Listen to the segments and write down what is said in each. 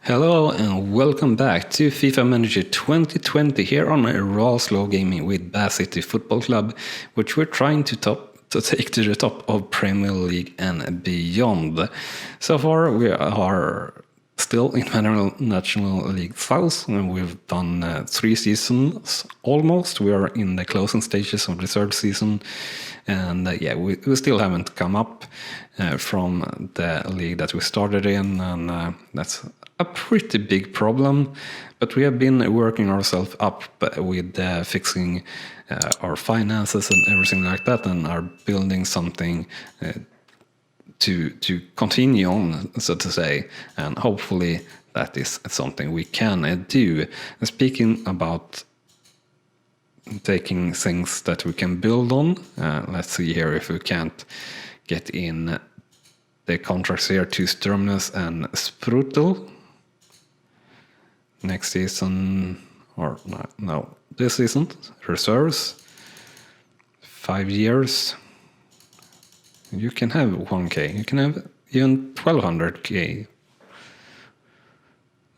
Hello and welcome back to FIFA Manager 2020 here on Rawslowgaming with Bath City Football Club, which we're trying to take to the top of Premier League and beyond. So far we are still in National League South, and we've done 3 seasons almost. We are in the closing stages of the 3rd season, and we still haven't come up from the league that we started in, and that's a pretty big problem. But we have been working ourselves up with fixing our finances and everything like that, and are building something to continue on, so to say, and hopefully that is something we can do. And speaking about taking things that we can build on, let's see here if we can't get in the contracts here to Sturmness and Sprutel next season, or no, this season. Reserves 5 years. You can have 1k, you can have even 1200k,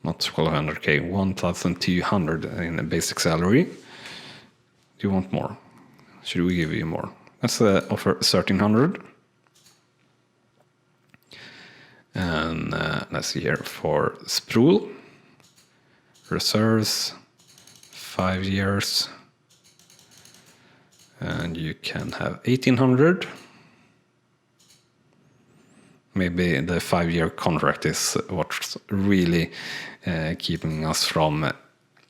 not 1200k, 1200 in a basic salary. Do you want more? Should we give you more? Let's offer 1300. And let's see here for Sproul. Reserves 5 years, and you can have 1800. Maybe the 5-year contract is what's really keeping us from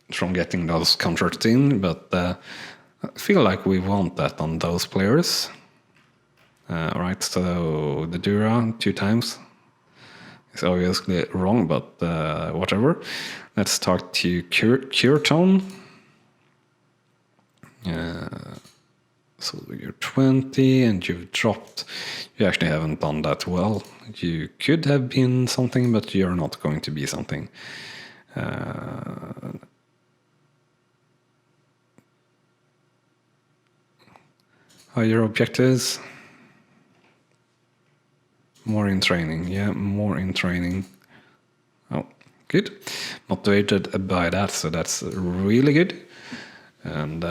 getting those contracts in, but I feel like we want that on those players. Right, so the Dura 2 times is obviously wrong, but whatever. Let's talk to Cureton. So you're 20 and you've dropped. You actually haven't done that well. You could have been something, but you're not going to be something. Are your objectives? More in training. Yeah, more in training. Oh, good. Motivated by that, so that's really good. And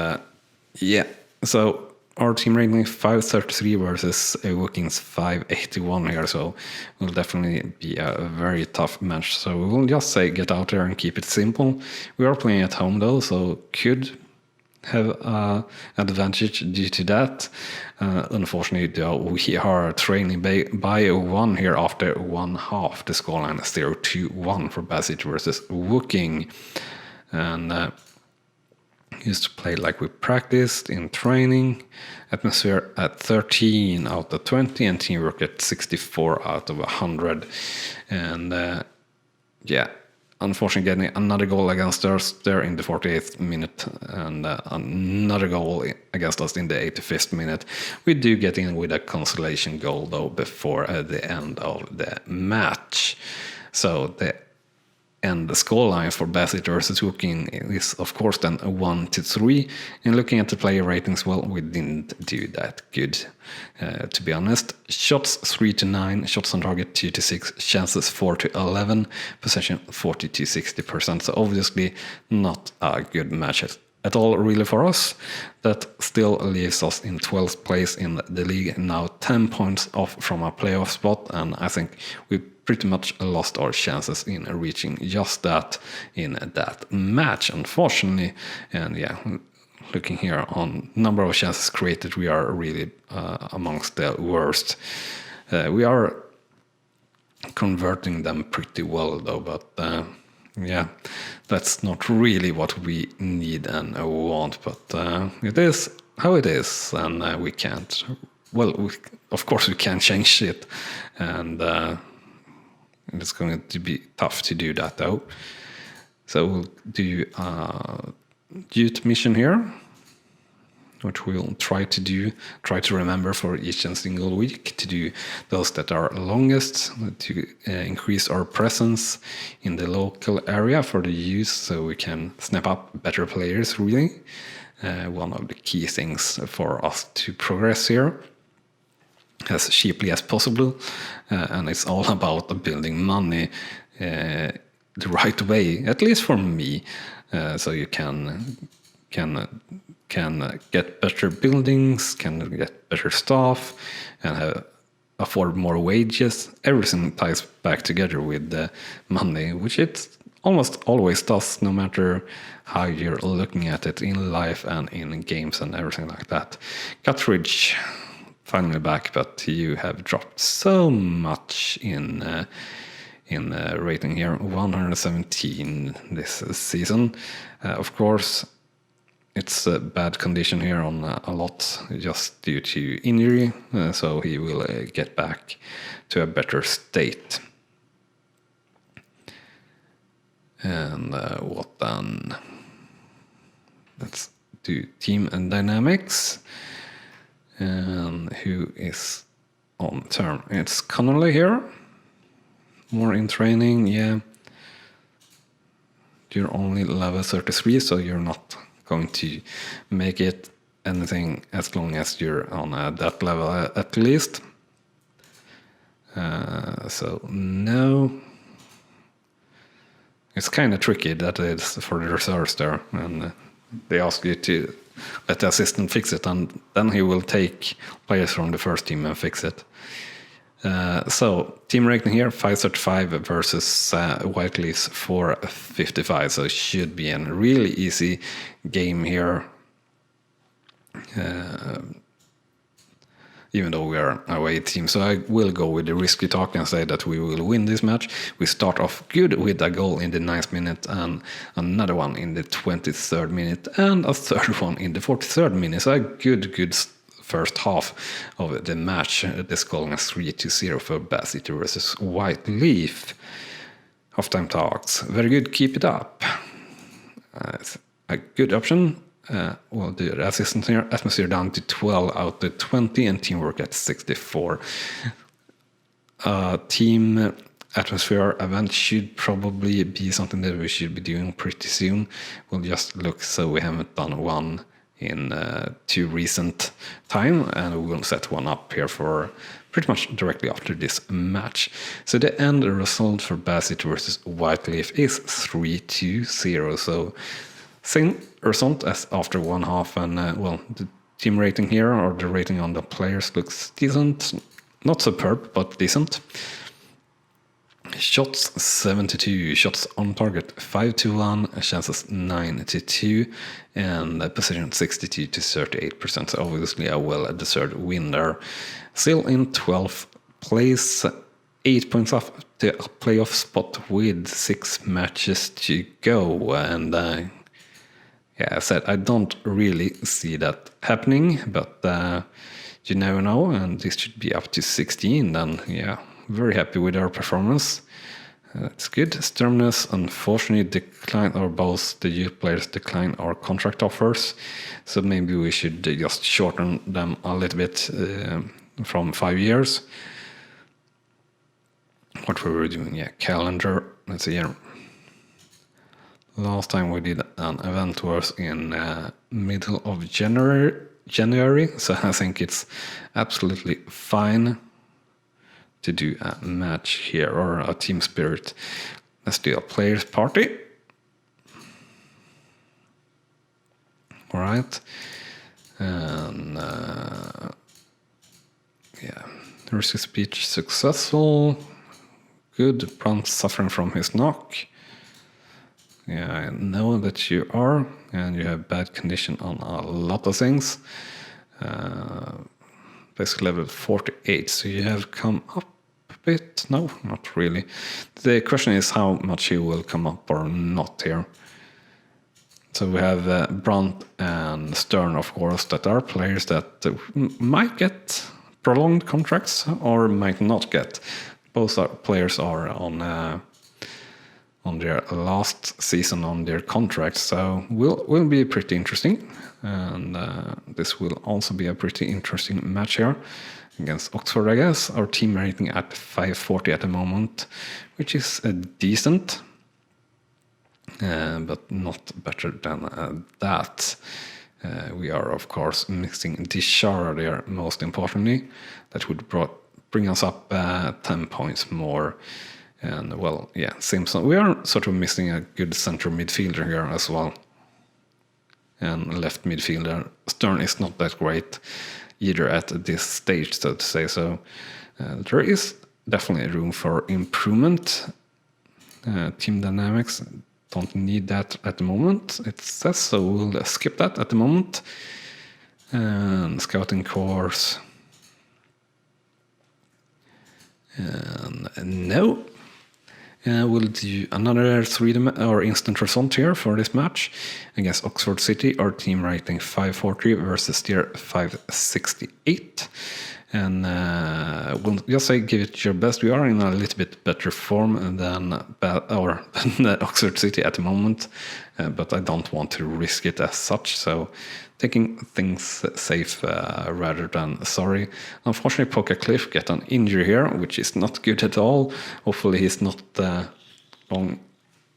so our team rating 533 versus Wooking's 581 here, so will definitely be a very tough match. So we will just say get out there and keep it simple. We are playing at home though, so could have advantage due to that. Unfortunately though, we are trailing by 1 here after 1/2. The scoreline is 0-1 for Bassett versus Wooking. And used to play like we practiced in training. Atmosphere at 13 out of 20, and teamwork at 64 out of 100. And unfortunately getting another goal against us there in the 48th minute, and another goal against us in the 85th minute. We do get in with a consolation goal though before the end of the match. So the scoreline for Bassett versus Wooking is of course then 1-3. And looking at the player ratings, well, we didn't do that good, to be honest. Shots 3-9, shots on target 2-6, chances 4-11, possession 40-60%. So obviously not a good match at all really for us. That still leaves us in 12th place in the league, now 10 points off from a playoff spot, and I think we pretty much lost our chances in reaching just that in that match, unfortunately. And looking here on number of chances created, we are really amongst the worst. We are converting them pretty well though, but that's not really what we need and want. But it is how it is, and we can't. Well, of course we can change it, and it's going to be tough to do that though. So we'll do youth mission here, which we'll try to remember for each and single week, to do those that are longest, to increase our presence in the local area for the youth, so we can snap up better players really. One of the key things for us to progress here. as cheaply as possible, and it's all about building money the right way, at least for me, so you can get better buildings, can get better staff, and afford more wages. Everything ties back together with the money, which it almost always does, no matter how you're looking at it in life and in games and everything like that. Guthridge, finally back, but you have dropped so much in rating here, 117 this season. Of course, it's a bad condition here on a lot just due to injury, so he will get back to a better state. And what then? Let's do team and dynamics. And who is on term? It's Connolly here. More in training, yeah. You're only level 33, so you're not going to make it anything as long as you're on that level at least. So no. It's kind of tricky that it's for the reserves there, and they ask you to let the assistant fix it, and then he will take players from the first team and fix it. So team rating here, 535 versus Whiteleaf's 455, so it should be a really easy game here. Even though we are an away team, so I will go with the risky talk and say that we will win this match. We start off good with a goal in the 9th minute, and another one in the 23rd minute, and a third one in the 43rd minute. So a good first half of the match. The scoring is 3-0 for Bath City versus Whiteleaf. Halftime talks. Very good, keep it up. It's a good option. We'll do the assistant here. Atmosphere down to 12 out of 20 and teamwork at 64. Team atmosphere event should probably be something that we should be doing pretty soon. We'll just look so we haven't done one in too recent time, and we will set one up here for pretty much directly after this match. So the end result for Bath City versus Whiteleaf is 3-0. So same result as after one half, and well, the team rating here, or the rating on the players, looks decent. Not superb, but decent. Shots 72, shots on target 5-1, chances 9-2, and position 62-38%. So obviously a well-deserved win there. Still in 12th place, 8 points off the playoff spot with 6 matches to go. And yeah, I said I don't really see that happening, but you never know, and this should be up to 16 then. Yeah, very happy with our performance. It's good. Sturmness unfortunately declined, or both the youth players declined our contract offers, so maybe we should just shorten them a little bit from 5 years. What we were doing, yeah, calendar, let's see here. Last time we did an event was in middle of January, so I think it's absolutely fine to do a match here, or a team spirit. Let's do a players party. All right, and yeah, risky speech successful. Good. Brandt suffering from his knock. Yeah, I know that you are, and you have bad condition on a lot of things. Basically level 48, so you have come up a bit. No, not really. The question is how much you will come up or not here. So we have Brandt and Stern, of course, that are players that might get prolonged contracts or might not get. Both players are on their last season on their contract, so will be pretty interesting, and this will also be a pretty interesting match here against Oxford, I guess. Our team rating at 540 at the moment, which is decent, but not better than that. We are, of course, missing Dishara there, most importantly. That would bring us up 10 points more. And well, yeah, Simpson. We are sort of missing a good center midfielder here as well. And left midfielder Stern is not that great either at this stage, so to say. So there is definitely room for improvement. Team dynamics don't need that at the moment, it says, so we'll skip that at the moment. And scouting course. And no. We'll do another instant result here for this match against Oxford City. Our team rating 540 versus their 568. And we'll just say give it your best. We are in a little bit better form than Oxford City at the moment, but I don't want to risk it as such. So taking things safe rather than sorry. Unfortunately, Poker Cliff get an injury here, which is not good at all. Hopefully he's not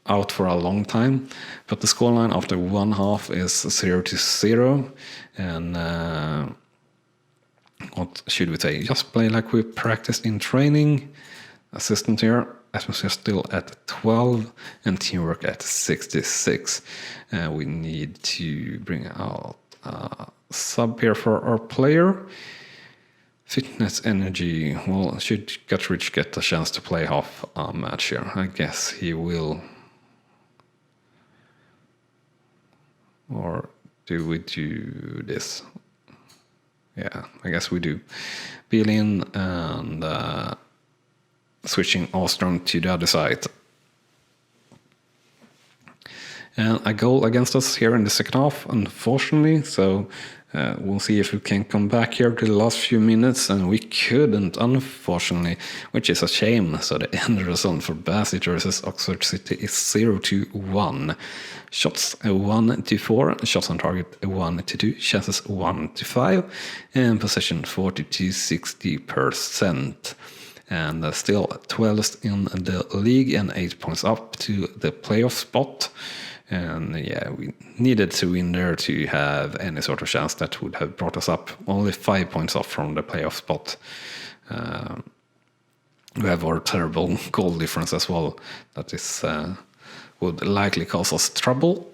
out for a long time. But the scoreline after one half is 0-0. And what should we say? Just play like we practiced in training. Assistant here. Atmosphere still at 12 and teamwork at 66. We need to bring out sub here for our player. Fitness energy. Well, should Guttridge get a chance to play half a match here? I guess he will. Or do we do this? Yeah, I guess we do. Bielin and switching Ostrom to the other side. And a goal against us here in the second half, unfortunately. So we'll see if we can come back here to the last few minutes. And we couldn't, unfortunately, which is a shame. So the end result for Bassett versus Oxford City is 0-1. Shots 1-4, shots on target 1-2, chances 1-5, and possession 40-60%. And still 12th in the league and 8 points up to the playoff spot. And yeah, we needed to win there to have any sort of chance that would have brought us up. Only 5 points off from the playoff spot. We have our terrible goal difference as well. That is would likely cause us trouble.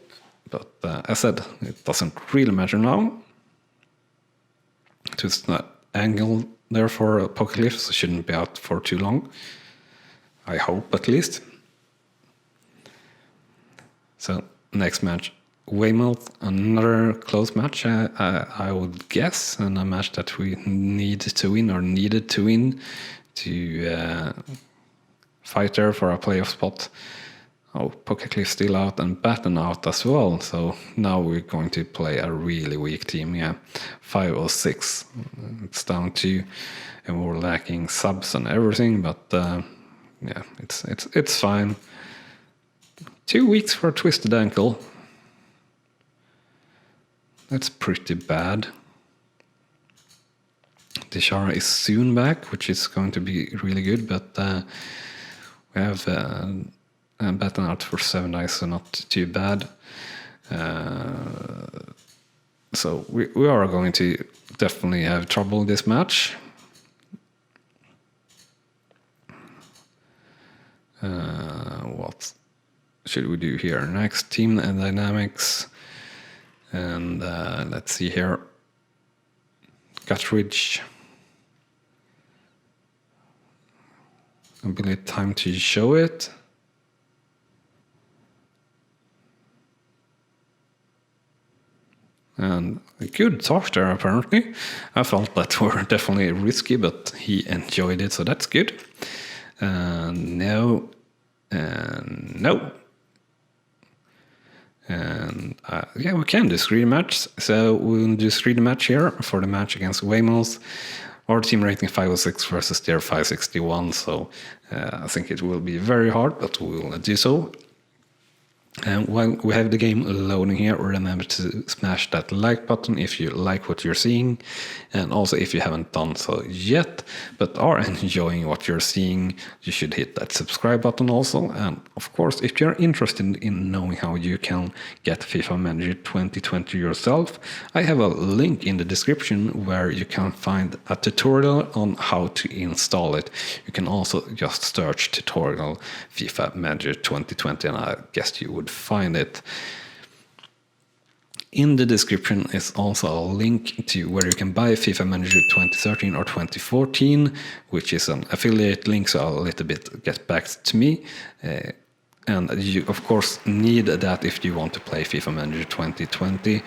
But as I said, it doesn't really matter now. Just that angle there for Apocalypse shouldn't be out for too long. I hope, at least. So, next match. Weymouth, another close match, I would guess, and a match that we needed to win to fight there for a playoff spot. Oh, Pokercliff still out and Batten out as well, so now we're going to play a really weak team, yeah. 5 or 6, it's down to, and we're lacking subs and everything, but yeah, it's fine. 2 weeks for a twisted ankle. That's pretty bad. Deshara is soon back, which is going to be really good, but we have Batten out for 7 days, so not too bad. So we are going to definitely have trouble this match. What should we do here? Next, team and dynamics. And let's see here. Guttridge. Ability time to show it. And a good talk there, apparently. I felt that were definitely risky, but he enjoyed it, so that's good. No. And no. And yeah, we can do screen match. So we'll do screen match here for the match against Weymouth. Our team rating 506 versus their 561. So I think it will be very hard, but we will do so. And while we have the game loading here, remember to smash that like button if you like what you're seeing. And also if you haven't done so yet, but are enjoying what you're seeing, you should hit that subscribe button also. And of course, if you're interested in knowing how you can get FIFA Manager 2020 yourself, I have a link in the description where you can find a tutorial on how to install it. You can also just search tutorial FIFA Manager 2020 and I guess you would find it. In the description is also a link to where you can buy FIFA Manager 2013 or 2014, which is an affiliate link, so I'll let a bit get back to me. And you, of course, need that if you want to play FIFA Manager 2020,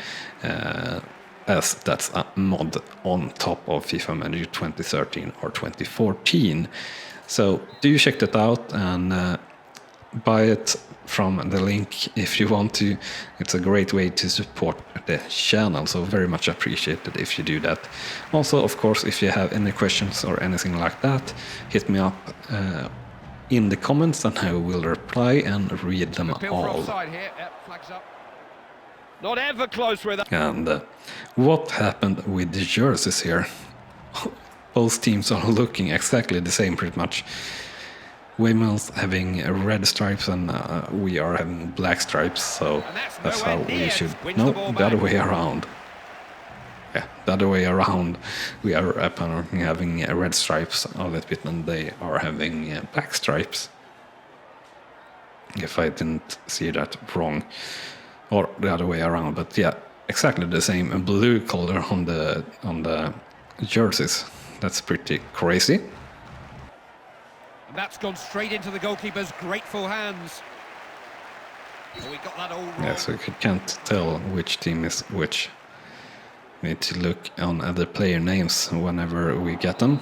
as that's a mod on top of FIFA Manager 2013 or 2014. So do check that out and buy it from the link if you want to. It's a great way to support the channel, so very much appreciated if you do that. Also, of course, if you have any questions or anything like that, hit me up in the comments and I will reply and read them all. Not ever close with that. And what happened with the jerseys here? Both teams are looking exactly the same pretty much. Wayman's having red stripes and we are having black stripes, so that's how we should. No, the other way around. Yeah, the other way around. We are apparently having red stripes a little bit and they are having black stripes. If I didn't see that wrong. Or the other way around, but yeah, exactly the same blue color on the jerseys. That's pretty crazy. And that's gone straight into the goalkeeper's grateful hands. Oh, we got that all wrong. Yeah, so you can't tell which team is which. We need to look on other player names whenever we get them.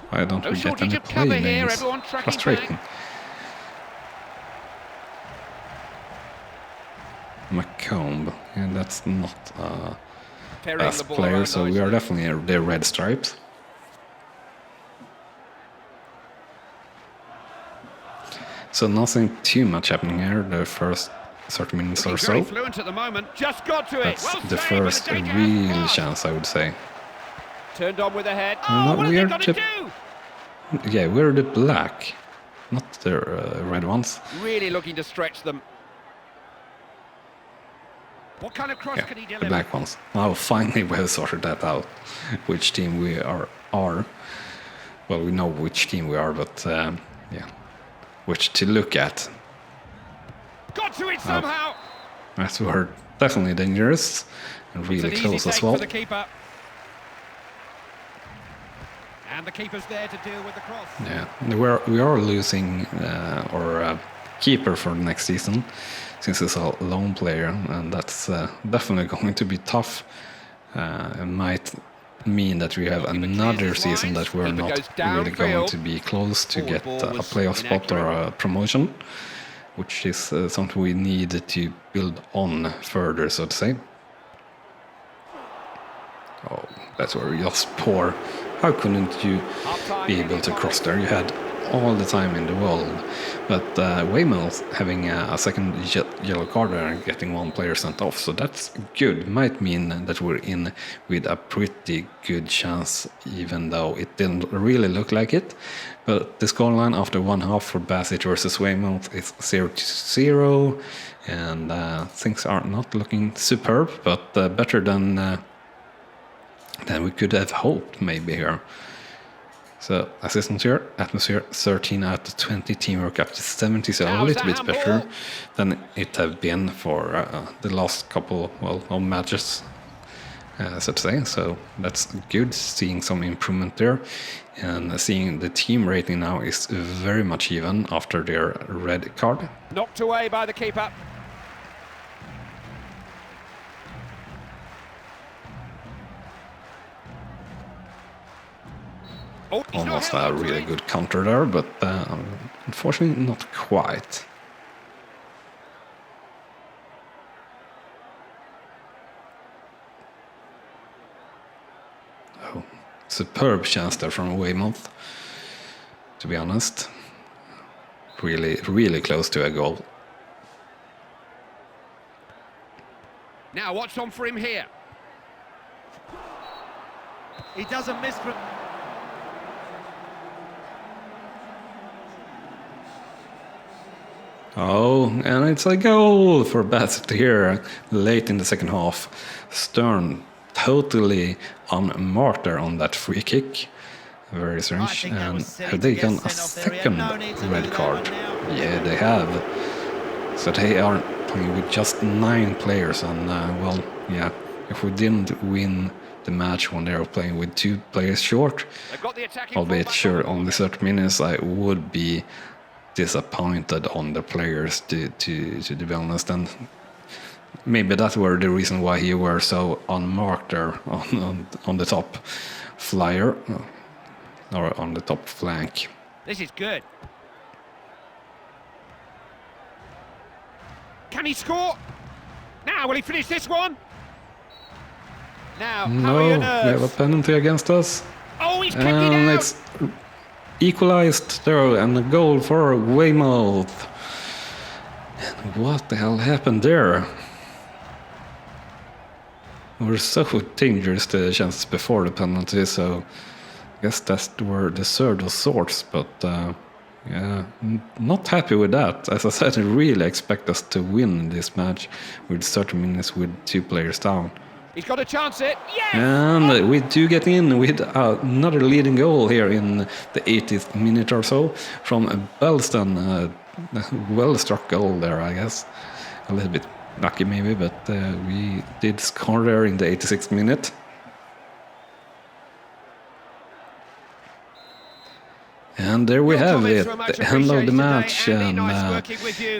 Why don't we get any player names? Frustrating. Macomb, and that's not a best player, so we are definitely the red stripes. So nothing too much happening here the first 30 minutes or so. That's the first real chance, I would say. Turned on with a head. Oh, what are they gonna do? Yeah, we're the black, not the red ones. Really looking to stretch them. What kind of cross can he deliver? The black ones. Now finally we have sorted that out. Which team we are. Well, we know which team we are, but yeah, which to look at. Got to it somehow. That's were definitely dangerous and really close as well. And the keeper's there to deal with the cross. Yeah, we are losing our keeper for next season, since he's a lone player, and that's definitely going to be tough. It might mean that we have another season that we're not really going to be close to get a playoff spot or a promotion, which is something we need to build on further, so to say. Oh, that's where we just poor. How couldn't you be able to cross there? You had all the time in the world. But Waymel's having a second yellow card there and getting one player sent off, so that's good. Might mean that we're in with a pretty good chance, even though it didn't really look like it. But the scoreline after one half for Bassett versus Weymouth is 0-0, and things are not looking superb, but better than we could have hoped maybe here. So assistance here, atmosphere 13 out of 20, teamwork up to 70, so a little bit better than it have been for the last couple of matches, so to say. So that's good, seeing some improvement there, and seeing the team rating now is very much even after their red card. Knocked away by the keeper. Almost a really good counter there, but unfortunately not quite. Oh, superb chance there from Weymouth, to be honest. Really, really close to a goal. Now, what's on for him here? He doesn't miss from... Oh, and it's a goal for Bassett here late in the second half. Stern totally unmarked there on that free kick. Very strange. And have they done a second red card? Yeah, they have. So they are playing with just 9 players. And, well, yeah, if we didn't win the match when they were playing with 2 players short, albeit sure only 30 minutes, I would be disappointed on the players, to be honest. And maybe that were the reason why he were so unmarked there on the top flyer, or on the top flank. This is good. Can he score? Now, will he finish this one? Now, how are your nerves? We have a penalty against us. Oh, he's kicked it out. It's equalized there, and a goal for Weymouth. And what the hell happened there? We're so dangerous, the chances before the penalty, so I guess that were deserved of sorts, but yeah, not happy with that. As I said, I really expect us to win this match with 30 minutes with 2 players down. He's got a chance it. Yes! And we do get in with another leading goal here in the 80th minute or so from Belston. Well struck goal there, I guess. A little bit lucky maybe, but we did score there in the 86th minute. And there we have it, the end of the match, and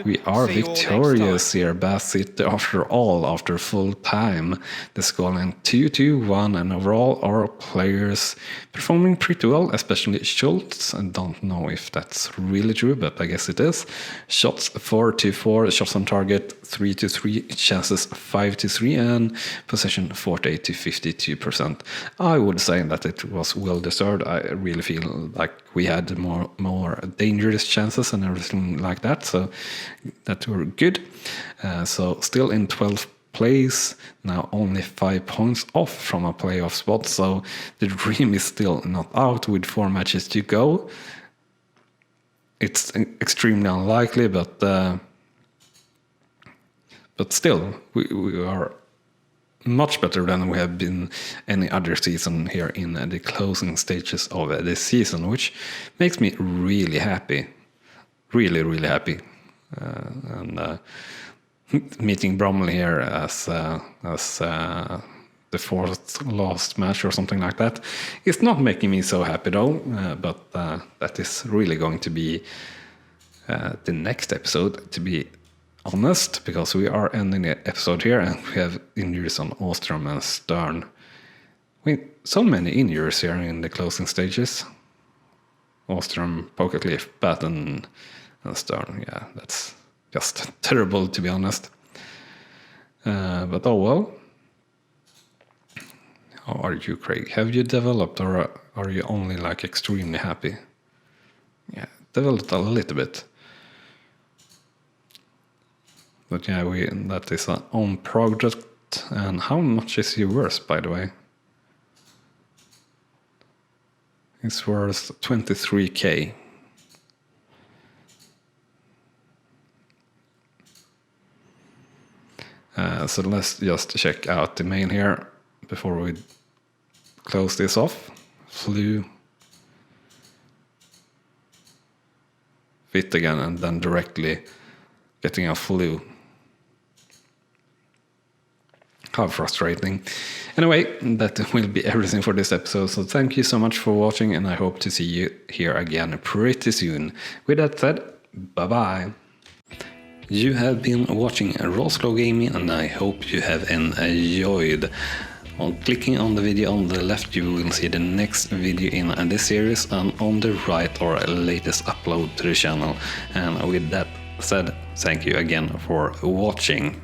we are victorious here, Bassett, after all, after full time. The scoreline 2-1, and overall our players performing pretty well, especially Schultz. I don't know if that's really true, but I guess it is. Shots 4-4, shots on target 3-3, chances 5-3, and possession 48-52%. I would say that it was well deserved. I really feel like we had more dangerous chances and everything like that, so that were good. So still in 12th place, now only 5 points off from a playoff spot, so the dream is still not out with 4 matches to go. It's extremely unlikely, but still we are much better than we have been any other season here in the closing stages of this season, which makes me really happy. Really, really happy. And meeting Bromley here as the 4th last match or something like that is not making me so happy though, but that is really going to be the next episode, to be honest, because we are ending the episode here and we have injuries on Ostrom and Stern. So many injuries here in the closing stages. Ostrom, Pokercliff, Batten, and Stern. Yeah, that's just terrible, to be honest. But oh well. How are you, Craig? Have you developed, or are you only like extremely happy? Yeah, developed a little bit. But yeah, that is our own project. And how much is yours, by the way? It's worth 23k. So let's just check out the mail here before we close this off. Flew. Fit again, and then directly getting a flu. How frustrating. Anyway, that will be everything for this episode. So thank you so much for watching, and I hope to see you here again pretty soon. With that said, bye-bye. You have been watching Rawslowgaming, and I hope you have enjoyed. On clicking on the video on the left, you will see the next video in this series, and on the right, our latest upload to the channel. And with that said, thank you again for watching.